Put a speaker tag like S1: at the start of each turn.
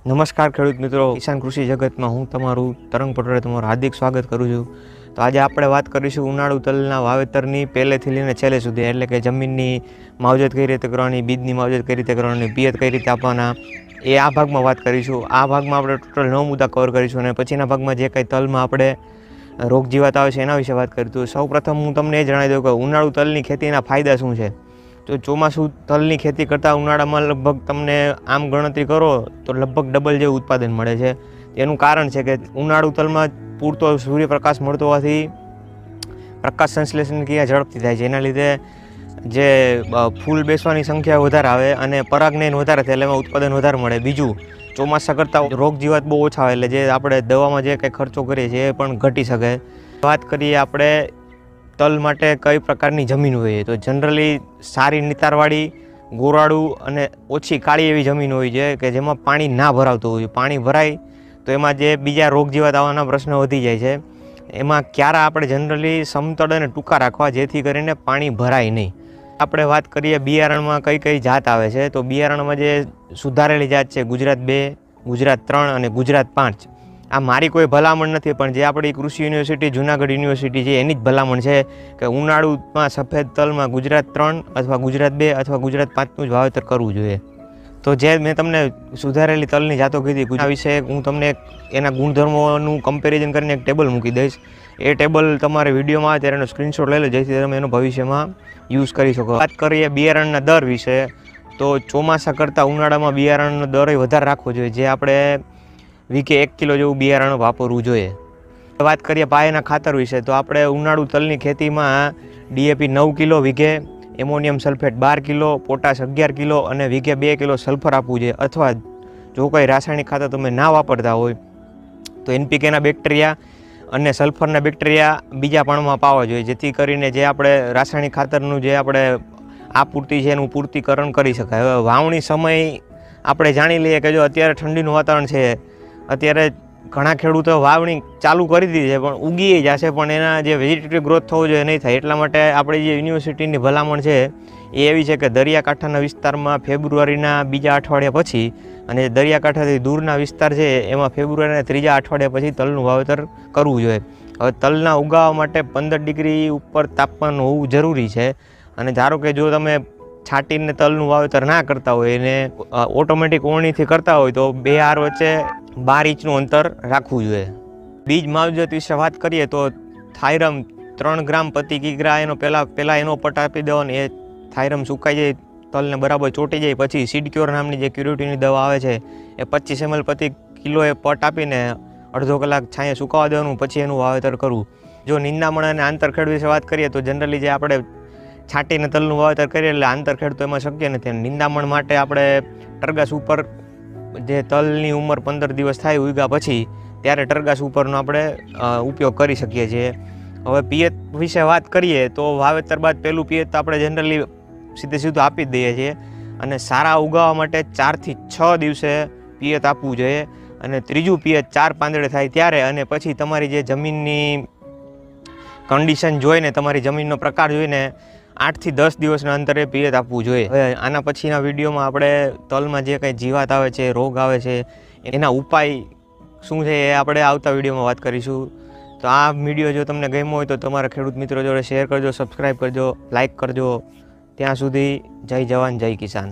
S1: નમસ્કાર ખેડૂત મિત્રો, કિસાન કૃષિ જગતમાં હું તમારું તરંગ પટોળે તમારું હાર્દિક સ્વાગત કરું છું। તો આજે આપણે વાત કરીશું ઉનાળુ તલના વાવેતરની પહેલેથી લઈને છેલ્લે સુધી, એટલે કે જમીનની માવજત કઈ રીતે કરવાની, બીજની માવજત કઈ રીતે કરવાની, પિયત કઈ રીતે આપવાના, એ આ ભાગમાં વાત કરીશું। આ ભાગમાં આપણે ટોટલ 9 મુદ્દા કવર કરીશું અને પછીના ભાગમાં જે કંઈ તલમાં આપણે રોગ જીવાત આવે છે એના વિશે વાત કરીશું। સૌપ્રથમ હું તમને એ જણાવી દઉં કે ઉનાળુ તલની ખેતીના ફાયદા શું છે। તો ચોમાસું તલની ખેતી કરતાં ઉનાળામાં લગભગ તમને આમ ગણતરી કરો તો લગભગ ડબલ જેવું ઉત્પાદન મળે છે। એનું કારણ છે કે ઉનાળુ તલમાં પૂરતો સૂર્યપ્રકાશ મળતો હોવાથી પ્રકાશ સંશ્લેષણ ક્રિયા ઝડપથી થાય છે, એના લીધે જે ફૂલ બેસવાની સંખ્યા વધારે આવે અને પરાગનયન વધારે થાય, એટલે એમાં ઉત્પાદન વધારે મળે। બીજું, ચોમાસા કરતાં રોગ જીવાત બહુ ઓછા આવે, એટલે જે આપણે દવામાં જે કંઈ ખર્ચો કરીએ છીએ એ પણ ઘટી શકે। વાત કરીએ આપણે તલ માટે કઈ પ્રકારની જમીન હોય, તો જનરલી સારી નિતારવાળી, ગોરાળું અને ઓછી કાળી એવી જમીન હોય છે કે જેમાં પાણી ના ભરાવતું હોય। પાણી ભરાય તો એમાં જે બીજા રોગ જીવાત આવવાના પ્રશ્નો વધી જાય છે। એમાં ક્યારા આપણે જનરલી સમતળ અને ટૂંકા રાખવા, જેથી કરીને પાણી ભરાય નહીં। આપણે વાત કરીએ બિયારણમાં કઈ કઈ જાત આવે છે, તો બિયારણમાં જે સુધારેલી જાત છે ગુજરાત 2, ગુજરાત 3 અને ગુજરાત 5। આ મારી કોઈ ભલામણ નથી, પણ જે આપણી કૃષિ યુનિવર્સિટી જુનાગઢ યુનિવર્સિટી છે એની જ ભલામણ છે કે ઉનાળુમાં સફેદ તલમાં ગુજરાત 3 અથવા ગુજરાત 2 અથવા ગુજરાત 5નું જ વાવેતર કરવું જોઈએ। તો જે મેં તમને સુધારેલી તલની જાતો કીધી, આ વિશે હું તમને એના ગુણધર્મોનું કમ્પેરિઝન કરીને એક ટેબલ મૂકી દઈશ। એ ટેબલ તમારે વિડીયોમાં આવે ત્યારે એનો સ્ક્રીનશોટ લઈ લો, જેથી તમે એનો ભવિષ્યમાં યુઝ કરી શકો। વાત કરીએ બિયારણના દર વિશે, તો ચોમાસા કરતાં ઉનાળામાં બિયારણનો દર વધારે રાખવો જોઈએ, જે આપણે વીકે 1 કિલો જેવું બિયારણ વાપરવું જોઈએ। વાત કરીએ પાયાના ખાતર વિશે, તો આપણે ઉનાળુ તલની ખેતીમાં ડીએપી 9 કિલો વીઘે, ammonium sulphate 12 kilo, potash 11 kilo અને વીઘે 2 કિલો સલ્ફર આપવું જોઈએ। અથવા જો કોઈ રાસાયણિક ખાતર તમે ના વાપરતા હોય તો એનપીકેના બેક્ટેરિયા અને સલ્ફરના બેક્ટેરિયા બીજા પાણમાં પાવા જોઈએ, જેથી કરીને જે આપણે રાસાયણિક ખાતરનું જે આપણે આપૂર્તિ છે એનું પૂર્તિકરણ કરી શકાય। હવે વાવણી સમય આપણે જાણી લઈએ કે જો અત્યારે ઠંડીનું વાતાવરણ છે, અત્યારે ઘણા ખેડૂતો વાવણી ચાલુ કરી દીધી છે પણ ઉગી જશે, પણ એના જે વેજીટેટિવ ગ્રોથ થવો જોઈએ નહીં થાય। એટલા માટે આપણી જે યુનિવર્સિટીની ભલામણ છે એ એવી છે કે દરિયાકાંઠાના વિસ્તારમાં ફેબ્રુઆરીના બીજા અઠવાડિયા પછી, અને દરિયાકાંઠાથી દૂરના વિસ્તાર છે એમાં ફેબ્રુઆરીના ત્રીજા અઠવાડિયા પછી તલનું વાવેતર કરવું જોઈએ। હવે તલના ઉગાવવા માટે 15 ડિગ્રી ઉપર તાપમાન હોવું જરૂરી છે, અને ધારો કે જો તમે છાંટીને તલનું વાવેતર ના કરતા હોય અને ઓટોમેટિક ઓવણીથી કરતા હોય તો 2 હાર વચ્ચે 12 ઇંચનું અંતર રાખવું જોઈએ। બીજ માવજત વિશે વાત કરીએ તો થાયરમ 3 ગ્રામ પ્રતિ કિગ્રા એનો પહેલાં એનો પટ આપી દેવાનો। એ થાયરમ સુકાઈ જાય, તલને બરાબર ચોંટી જાય પછી સીડક્યોર નામની જે ક્યુરેટિવની દવા આવે છે એ 25 ml પ્રતિ કિલો એ પટ આપીને અડધો કલાક છાંયે સુકાવા દેવાનું, પછી એનું વાવેતર કરવું। જો નિંદામણ અને આંતરખેડ વિશે વાત કરીએ તો જનરલી જે આપણે છાંટીને તલનું વાવેતર કરીએ એટલે આંતરખેડ તો એમાં શક્ય નથી। નિંદામણ માટે આપણે ટરગાસ ઉપર, જે તલની ઉંમર 15 દિવસ થાય ઉગ્યા પછી, ત્યારે ટરગાસ ઉપરનો આપણે ઉપયોગ કરી શકીએ છીએ। હવે પિયત વિશે વાત કરીએ તો વાવેતર બાદ પહેલું પિયત આપણે જનરલી સીધું આપી જ દઈએ છીએ, અને સારા ઉગાવવા માટે 4 થી 6 દિવસે પિયત આપવું જોઈએ, અને ત્રીજું પિયત 4 પાંદડે થાય ત્યારે, અને પછી તમારી જે જમીનની કન્ડિશન જોઈને, તમારી જમીનનો પ્રકાર જોઈને 8 થી 10 દિવસના અંતરે પિયત આપવું જોઈએ। હવે આના પછીના વિડીયોમાં આપણે તલમાં જે કંઈ જીવાત આવે છે, રોગ આવે છે, એના ઉપાય શું છે એ આપણે આવતા વિડીયોમાં વાત કરીશું। તો આ વિડીયો જો તમને ગમ્યો હોય તો તમારા ખેડૂત મિત્રો જોડે શેર કરજો, સબસ્ક્રાઈબ કરજો, લાઇક કરજો। ત્યાં સુધી જય જવાન જય કિસાન।